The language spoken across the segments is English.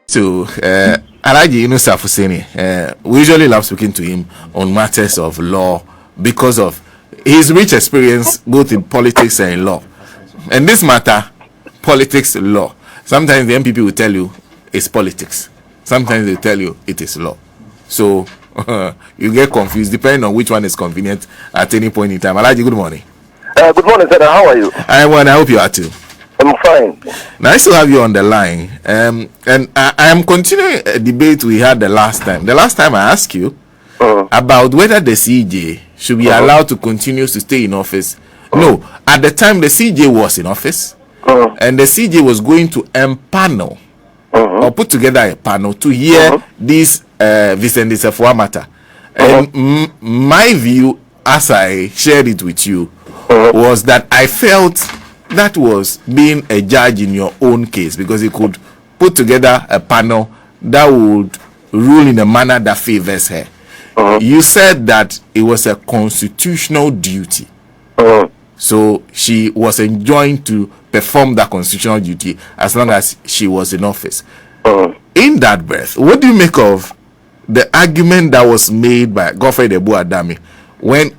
So, Alaji Yunusa Fuseni, we usually love speaking to him on matters of law because of his rich experience both in politics and in law. And this matter, politics, law. Sometimes the MPP will tell you it's politics. Sometimes they tell you it is law. So, you get confused depending on which one is convenient at any point in time. Alaji, good morning. Good morning, sir. How are you? I'm well. I hope you are too. I'm fine. Now I still have you on the line, and I am continuing a debate we had the last time. The last time I asked you about whether the CJ should be allowed to continue to stay in office. No, at the time the CJ was in office, and the CJ was going to empanel or put together a panel to hear this Vincent Disefua matter. And my view, as I shared it with you, was that I felt that was being a judge in your own case, because you could put together a panel that would rule in a manner that favors her. You said that it was a constitutional duty. So she was enjoined to perform that constitutional duty as long as she was in office. In that breath, what do you make of the argument that was made by Godfred when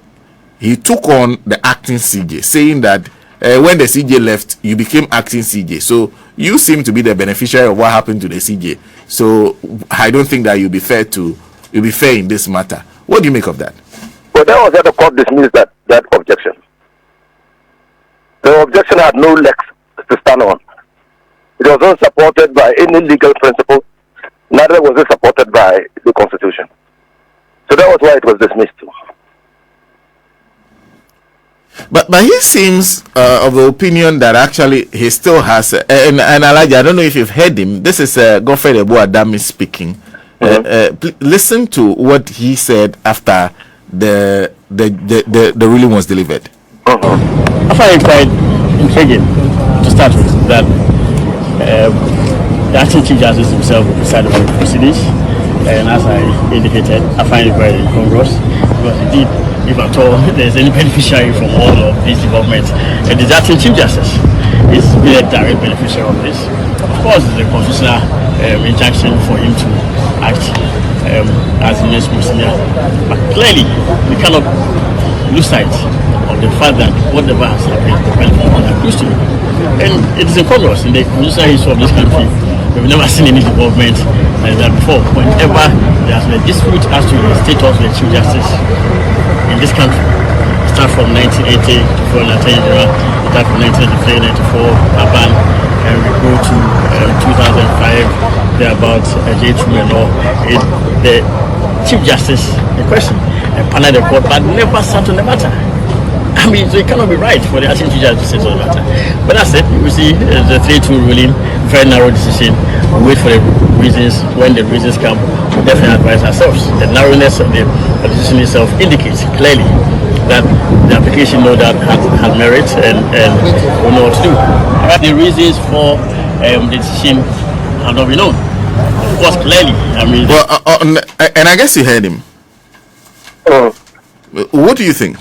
he took on the acting CJ, saying that when the CJ left, you became acting CJ. So you seem to be the beneficiary of what happened to the CJ. So I don't think that you'll be fair in this matter. What do you make of that? Well, that was that the court dismissed that objection. The objection had no legs to stand on. It was not supported by any legal principle. Neither was it supported by the Constitution. So that was why it was dismissed. But he seems of the opinion that actually he still has and Elijah, I don't know if you've heard him. This is Godfred Adami speaking. Listen to what he said after the ruling was delivered. I find it quite intriguing to start with that the acting Chief Justice himself will preside over the proceedings, and as I indicated, I find it very incongruous because indeed, if at all there's any beneficiary from all of these developments, and the acting Chief Justice is being a direct beneficiary of this. Of course, it's a constitutional injunction for him to act as the next senior, but clearly we cannot lose sight of the fact that whatever has happened, the benefit accrues to him. And it is incongruous in the constitutional history of this country. We've never seen any development like that before. Whenever there has been a dispute as to the status of the Chief Justice in this country, start from 1980 for an Attorney General, start from 1983, 94, Aban, and we go to 2005, there about J. Truman Law. The Chief Justice in question panel the court, but never sat on the matter. I mean, so it cannot be right for the acting Chief Justice to sit on the matter. But that's it. You see the 3-2 ruling, very narrow decision. We wait for the reasons. When the reasons come, we definitely advise ourselves. The narrowness of the decision itself indicates clearly that the application no doubt has merit and we know what to do. The reasons for the decision have not been known. Of course, clearly. I mean, well, and I guess you heard him. What do you think?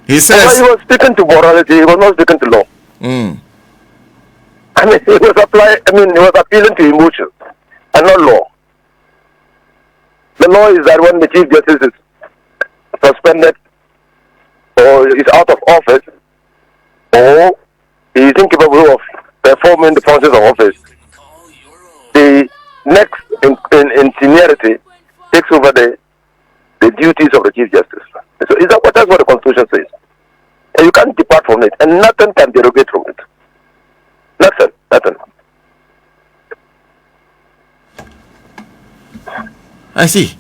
He says he was speaking to morality. He was not speaking to law. I mean, he was appealing to emotion and not law. The law is that when the Chief Justice is suspended or is out of office or he is incapable of performing the functions of office, the next in seniority takes over the duties of the Chief Justice. So that's what the Constitution says. And you can't depart from it, and nothing can derogate from it. Nothing. I see.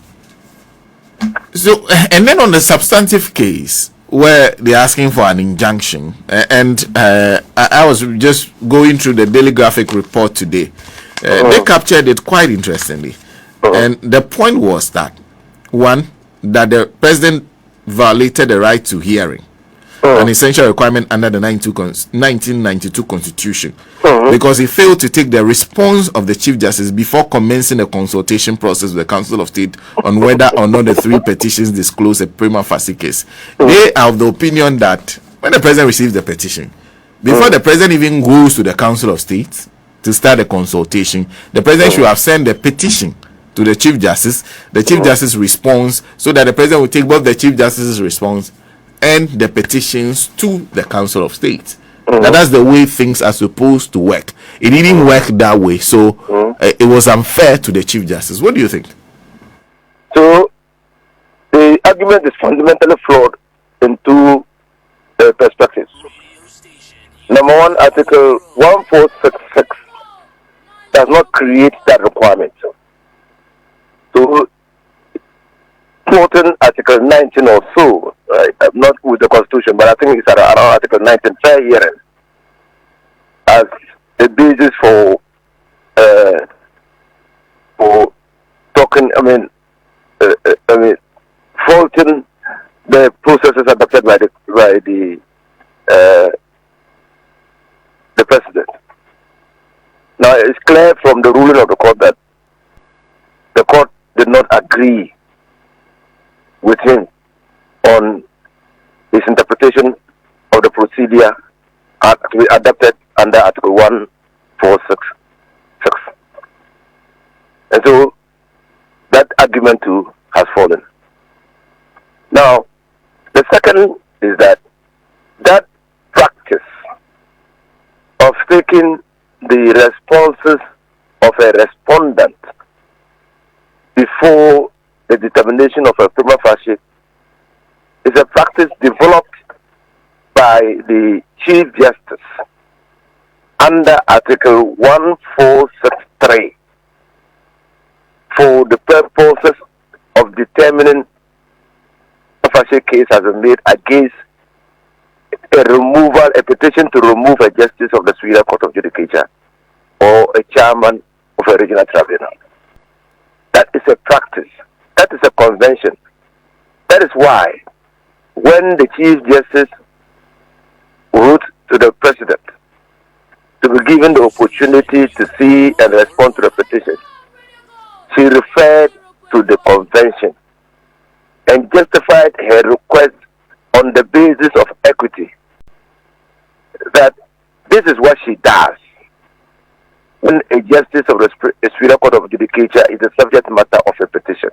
So, and then on the substantive case where they're asking for an injunction, and I was just going through the Daily Graphic report today. They captured it quite interestingly, and the point was that one, that the president violated the right to hearing, an essential requirement under the 1992 Constitution, because he failed to take the response of the Chief Justice before commencing a consultation process with the Council of State on whether or not the 3 petitions disclose a prima facie case. They are of the opinion that when the president receives the petition, before the president even goes to the Council of State to start a consultation, the president should have sent a petition to the Chief Justice. The Chief Justice responds, so that the president will take both the Chief Justice's response and the petitions to the Council of State. That's the way things are supposed to work. It didn't work that way, so it was unfair to the Chief Justice. What do you think? So the argument is fundamentally flawed in two perspectives. Number one, Article 1466 does not create that requirement. So, quoting Article 19 or so, right, not with the Constitution, but I think it's around Article 19, fair hearing, as the basis for talking, faulting the processes adopted by the president. Now, it's clear from the ruling of the court that the court did not agree with him on his interpretation of the procedure to be adopted under Article 1466. And so that argument too has fallen. Now, the second is that practice of taking the responses of a respondent before the determination of a prima facie is a practice developed by the Chief Justice under Article 1463 for the purposes of determining a facie case has been made against a petition to remove a justice of the Superior Court of Judicature or a chairman of a regional tribunal. That is a practice. That is a convention. That is why when the Chief Justice wrote to the President to be given the opportunity to see and respond to the petition, she referred to the convention and justified her request on the basis of equity, that this is what she does when a justice of the Superior Court of Judicature is the subject matter of a petition.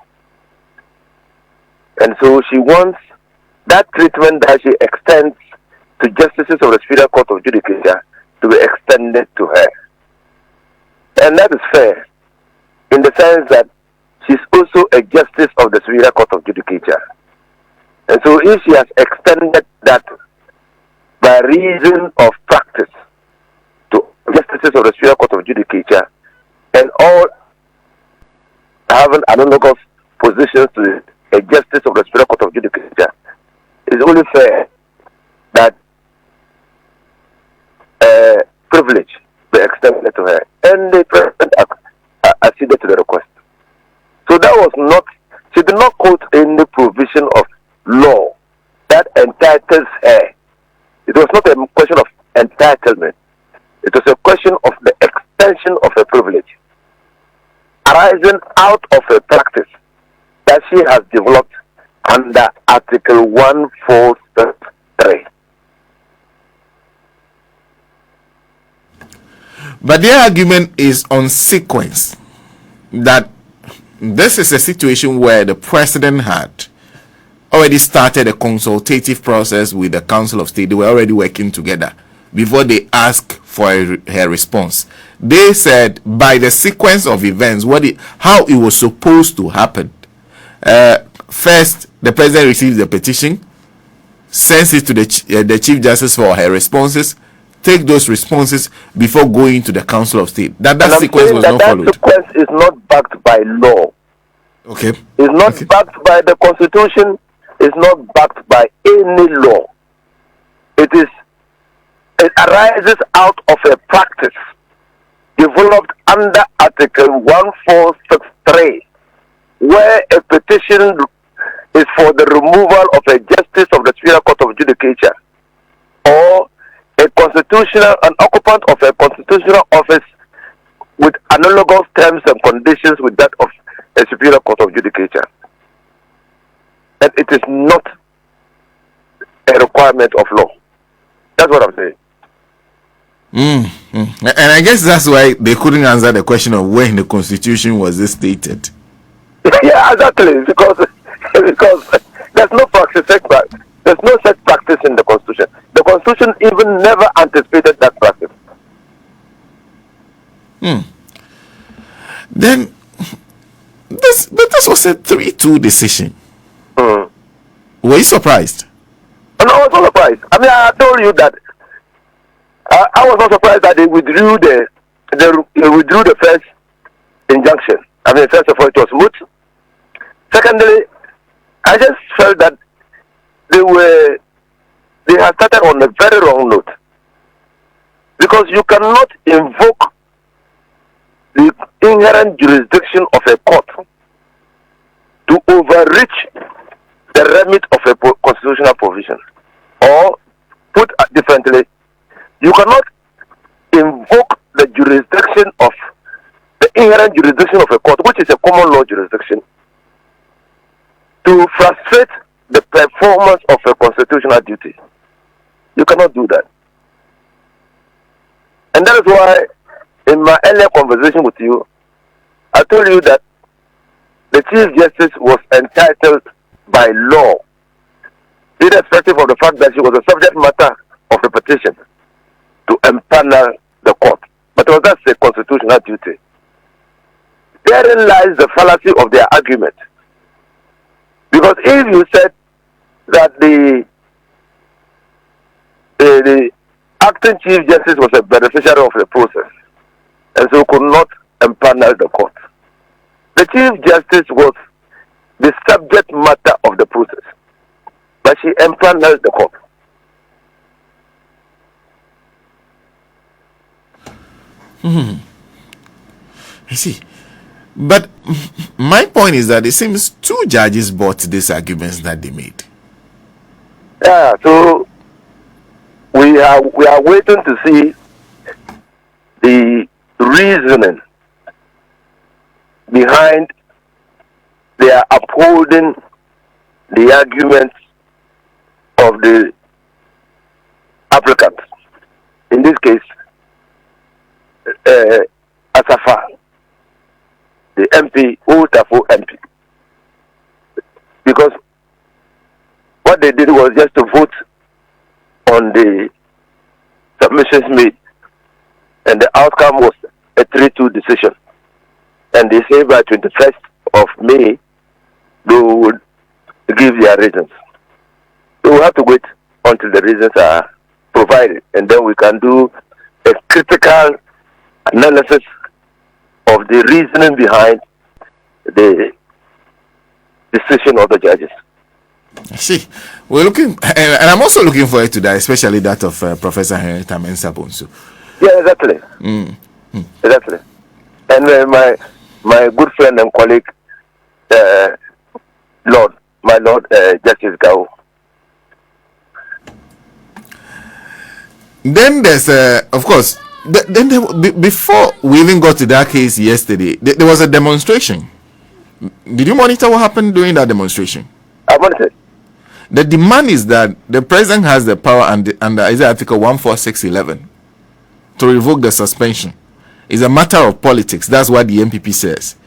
And so she wants that treatment that she extends to justices of the Superior Court of Judicature to be extended to her. And that is fair in the sense that she's also a justice of the Superior Court of Judicature. And so if she has extended that by reason of practice to justices of the Superior Court of Judicature and all having analogous positions to a justice of the Superior Court of Judicature, it's only fair that privilege be extended to her. And the President acceded to the request. So that was not, she did not quote any provision of law that entitles her. It was not a question of entitlement. It was a question of the extension of a privilege arising out of a practice that she has developed under Article 1463. But their argument is on sequence, that this is a situation where the president had already started a consultative process with the Council of State. They were already working together before they asked for her response. They said by the sequence of events, how it was supposed to happen. First, the president receives the petition, sends it to the Chief Justice for her responses, take those responses before going to the Council of State. That sequence was not followed. That sequence is not backed by law. Okay. It's not backed by the Constitution. It's not backed by any law. It arises out of a practice developed under Article 1463, where a petition is for the removal of a justice of the Superior Court of Judicature or an occupant of a constitutional office with analogous terms and conditions with that of a Superior Court of Judicature. And it is not a requirement of law. That's what I'm saying. And I guess that's why they couldn't answer the question of when the Constitution was stated. Yeah, exactly. Because there's no practice. There's no such practice in the Constitution. The Constitution even never anticipated that practice. Then this was a 3-2 decision. Were you surprised? No, I was not surprised. I mean, I told you that I was not surprised that they withdrew the first injunction. I mean, first of all, it was moot. Secondly, I just felt that they had started on a very wrong note, because you cannot invoke the inherent jurisdiction of a court to overreach the remit of a constitutional provision. Or, put differently, you cannot invoke the inherent jurisdiction of a court, which is a common law jurisdiction, to frustrate the performance of a constitutional duty. You cannot do that. And that is why, in my earlier conversation with you, I told you that the Chief Justice was entitled by law, irrespective of the fact that she was the subject matter of a petition, to empanel the court. But that's a constitutional duty. Therein lies the fallacy of their argument. Because if you said that the acting Chief Justice was a beneficiary of the process, and so could not empanel the court, the Chief Justice was the subject matter of the process, but she empaneled the court. I see. But my point is that it seems 2 judges bought these arguments that they made. Yeah, so we are waiting to see the reasoning behind their upholding the arguments of the applicants. In this case, Asafa, the MP, Utafo MP. Because what they did was just to vote on the submissions made, and the outcome was a 3-2 decision. And they say by 21st of May, they would give their reasons. So we have to wait until the reasons are provided, and then we can do a critical analysis of the reasoning behind the decision of the judges. I see. We're looking, and I'm also looking forward to that, especially that of Professor Henrietta Mensah Bonsu. Yeah, exactly. Exactly. And my good friend and colleague, my Lord Justice Gao. Then there's, of course, before we even got to that case yesterday, there was a demonstration. Did you monitor what happened during that demonstration? I monitored. The demand is that the president has the power under Article 146(11) to revoke the suspension. It's a matter of politics. That's what the MPP says.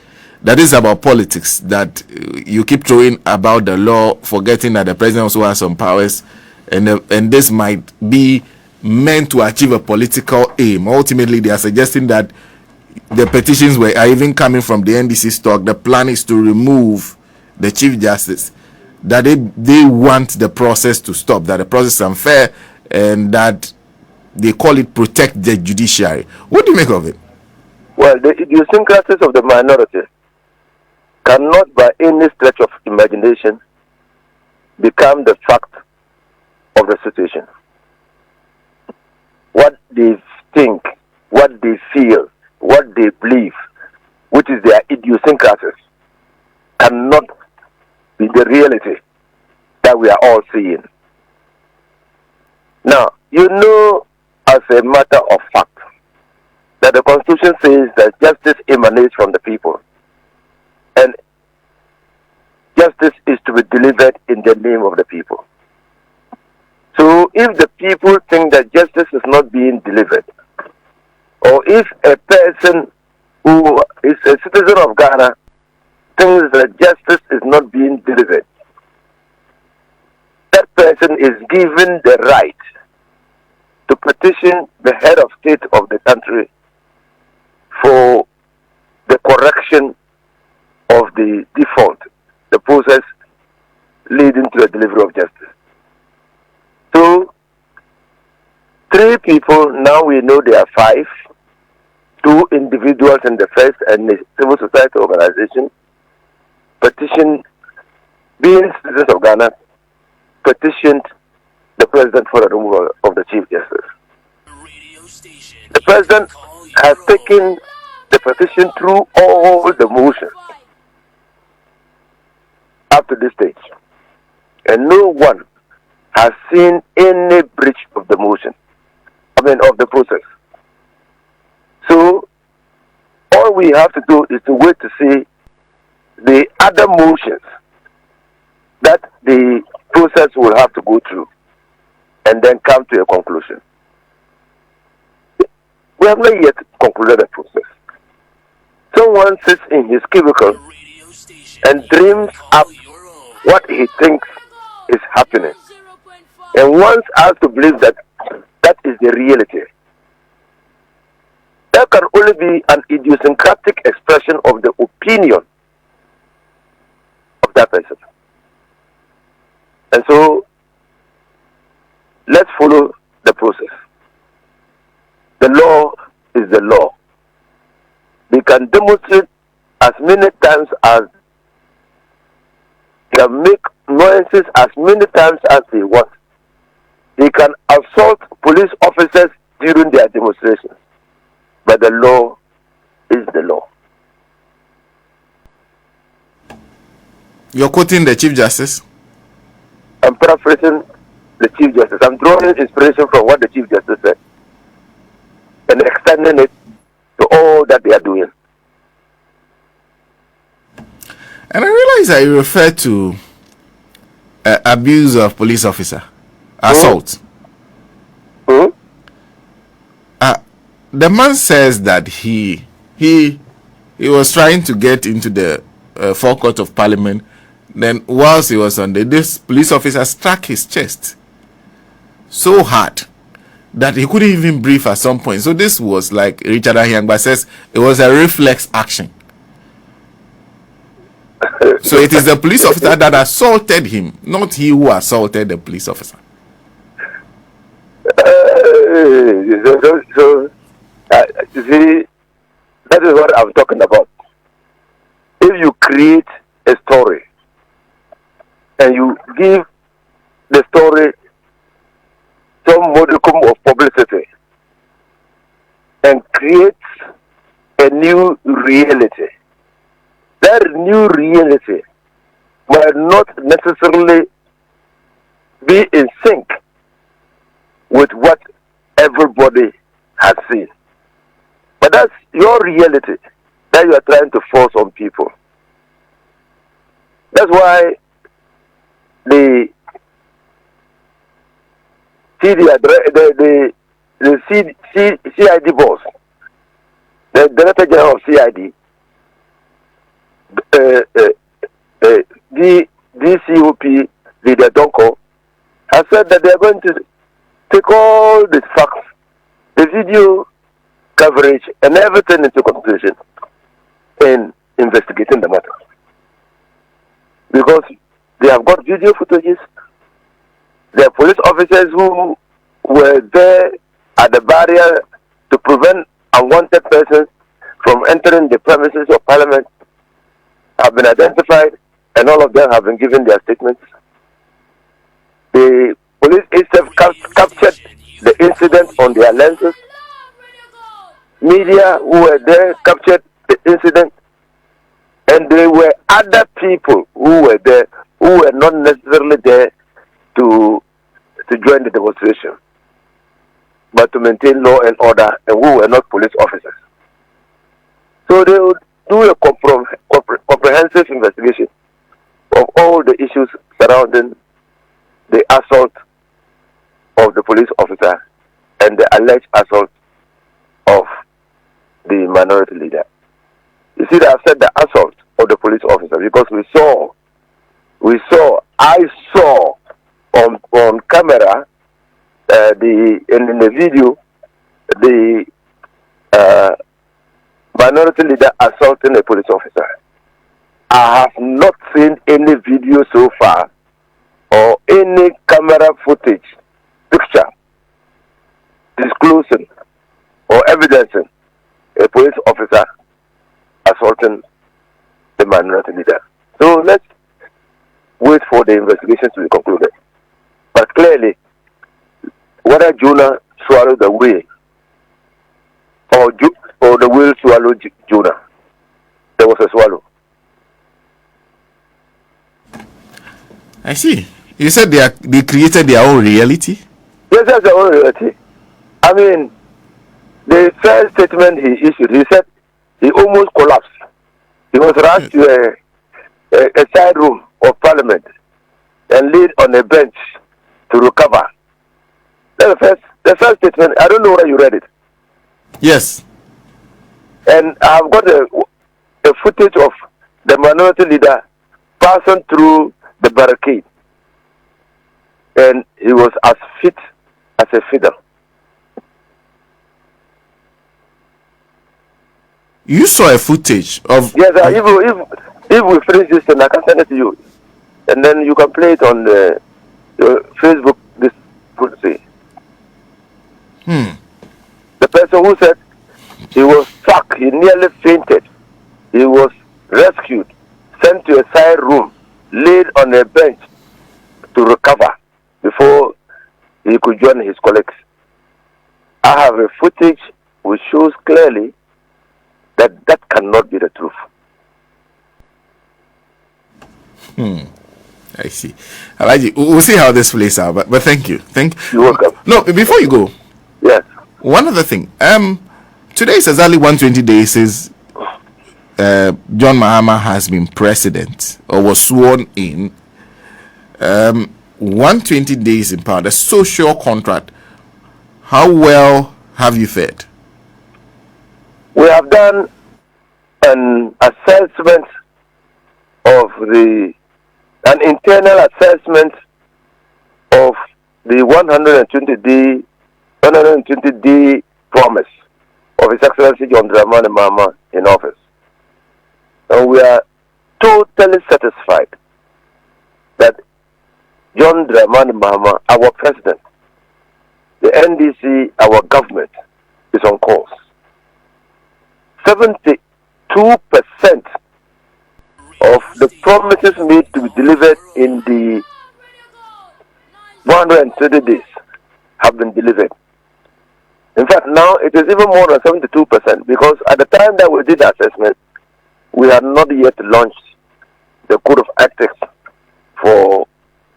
That is about politics, that you keep throwing about the law, forgetting that the president also has some powers, and this might be meant to achieve a political aim. Ultimately, they are suggesting that the petitions are even coming from the NDC stock. The plan is to remove the Chief Justice, that they want the process to stop, that the process is unfair, and that they call it protect the judiciary. What do you make of it? Well, the idiosyncrasies of the minority cannot by any stretch of imagination become the fact of the situation. What they think, what they feel, what they believe, which is their idiosyncrasies, cannot be the reality that we are all seeing. Now, you know, as a matter of fact, that the Constitution says that justice emanates from the people, and justice is to be delivered in the name of the people. So if the people think that justice is not being delivered, or if a person who is a citizen of Ghana thinks that justice is not being delivered, that person is given the right to petition the head of state of the country for the correction of the default, the process leading to the delivery of justice. So, 3 people, now we know there are 5, 2 individuals in the first and the civil society organization petitioned, being citizens of Ghana, petitioned the president for the removal of the Chief Justice. The president has taken the petition through all the motions up to this stage, and no one has seen any breach of the motion, of the process. So all we have to do is to wait to see the other motions that the process will have to go through and then come to a conclusion. We have not yet concluded the process. Someone sits in his cubicle and dreams up what he thinks is happening and wants us to believe that that is the reality. That can only be an idiosyncratic expression of the opinion of that person. And so, let's follow the process. The law is the law. They can demonstrate as many times as they can make noises as many times as they want. They can assault police officers during their demonstrations. But the law is the law. You're quoting the Chief Justice? I'm paraphrasing the Chief Justice. I'm drawing inspiration from what the Chief Justice said and extending it to all that they are doing. And I realize that you refer to abuse of police officer, assault. The man says that he was trying to get into the forecourt of Parliament. Then, whilst he was on this police officer struck his chest so hard that he couldn't even breathe at some point. So this was like Richard Ahiangba says, it was a reflex action. So it is the police officer that assaulted him, not he who assaulted the police officer. You see, that is what I'm talking about. If you create a story and you give the story some modicum of publicity and create a new reality, that new reality might not necessarily be in sync with what everybody has seen. But that's your reality that you are trying to force on people. That's why the CID boss, the Director General of CID, DCOP leader Donko, has said that they are going to take all the facts, the video coverage, and everything into consideration in investigating the matter. Because they have got video footages, there are police officers who were there at the barrier to prevent unwanted persons from entering the premises of Parliament have been identified, and all of them have been given their statements. The police itself captured the incident on their lenses. Media who were there captured the incident, and there were other people who were there who were not necessarily there to join the demonstration, but to maintain law and order, and who were not police officers. So they would do a comprehensive investigation of all the issues surrounding the assault of the police officer and the alleged assault of the minority leader. You see that I said the assault of the police officer because I saw on camera in the video the minority leader assaulting a police officer. I have not seen any video so far or any camera footage, picture, disclosing or evidencing a police officer assaulting the minority leader. So let's wait for the investigation to be concluded. But clearly, whether Jonah swallowed the whale or the whale swallowed Jonah, there was a swallow. I see. You said they created their own reality? Yes, that's their own reality. I mean, the first statement he issued, he said he almost collapsed. He was rushed to a side room of parliament and laid on a bench to recover. That's the first statement. I don't know whether you read it. Yes. And I've got a footage of the minority leader passing through the barricade. And he was as fit as a fiddle. You saw a footage of... Yes, if we finish this, then I can send it to you. And then you can play it on your Facebook this Tuesday. The person who said he was struck, he nearly fainted. He was rescued, sent to a side room, laid on a bench to recover before he could join his colleagues. I have a footage which shows clearly that cannot be the truth. I see. Alaji, we'll see how this plays out, but thank you. You're welcome. No, before you go, yes. One other thing. Today is exactly 120 days since John Mahama has been president or was sworn in. 120 days in power, the social contract. How well have you fared? We have done an assessment of an internal assessment of the 120-day promise of His Excellency John Dramani Mahama in office. And we are totally satisfied that John Dramani Mahama, our president, the NDC, our government, is on course. 72% of the promises made to be delivered in the 120 days have been delivered. In fact, now it is even more than 72% because at the time that we did the assessment, we had not yet launched the Code of Ethics for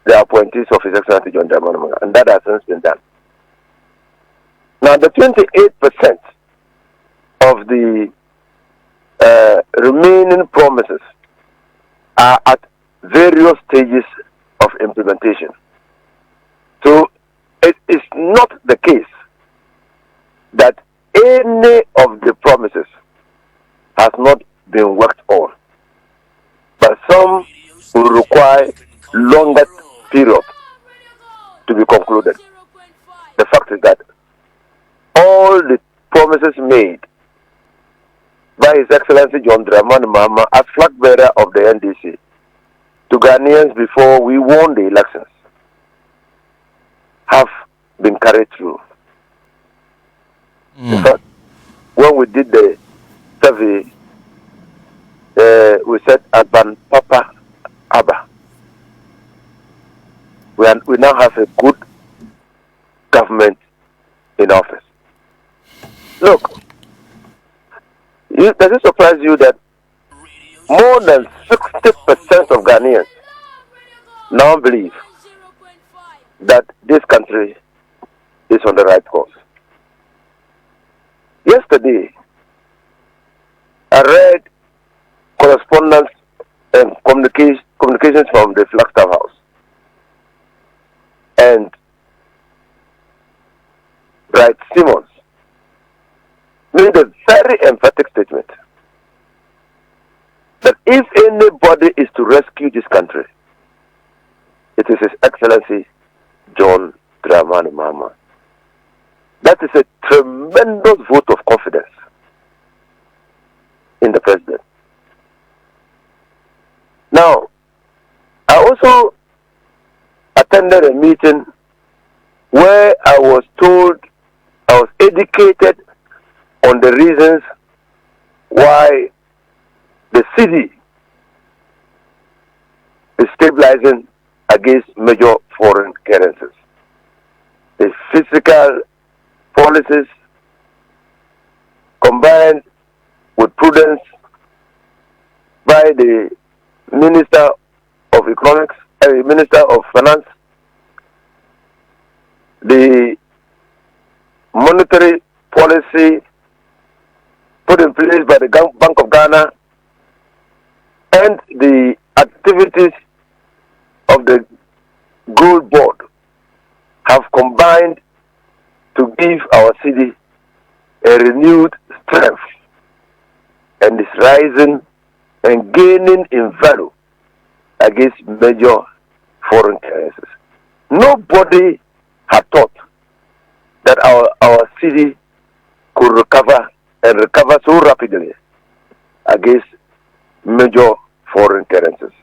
the appointees of His Excellency John Dramani Mahama, and that has since been done. Now, the 28% of the remaining promises are at various stages of implementation. So, it is not the case that any of the promises has not been worked on, but some will require longer period to be concluded. The fact is that all the promises made by His Excellency John Dramani Mahama as flag bearer of the NDC to Ghanaians before we won the elections have been carried through. In fact, when we did the survey, we said Aban Papa Abba. We now have a good government in office. Look, does it surprise you that more than 60% of Ghanaians now believe that this country is on the right course? Yesterday, I read correspondence and communications from the Flagstaff House. And Bright Simmons made a very emphatic Dramani Mahama. That is a tremendous vote of confidence in the president. Now, I also attended a meeting where I was educated on the reasons why the city is stabilizing against major foreign currencies. The fiscal policies combined with prudence by the Minister of Economics, Minister of Finance, the monetary policy put in place by the Bank of Ghana, and the activities of the Gold Board have combined to give our city a renewed strength, and is rising and gaining in value against major foreign currencies. Nobody had thought that our city could recover and recover so rapidly against major foreign currencies.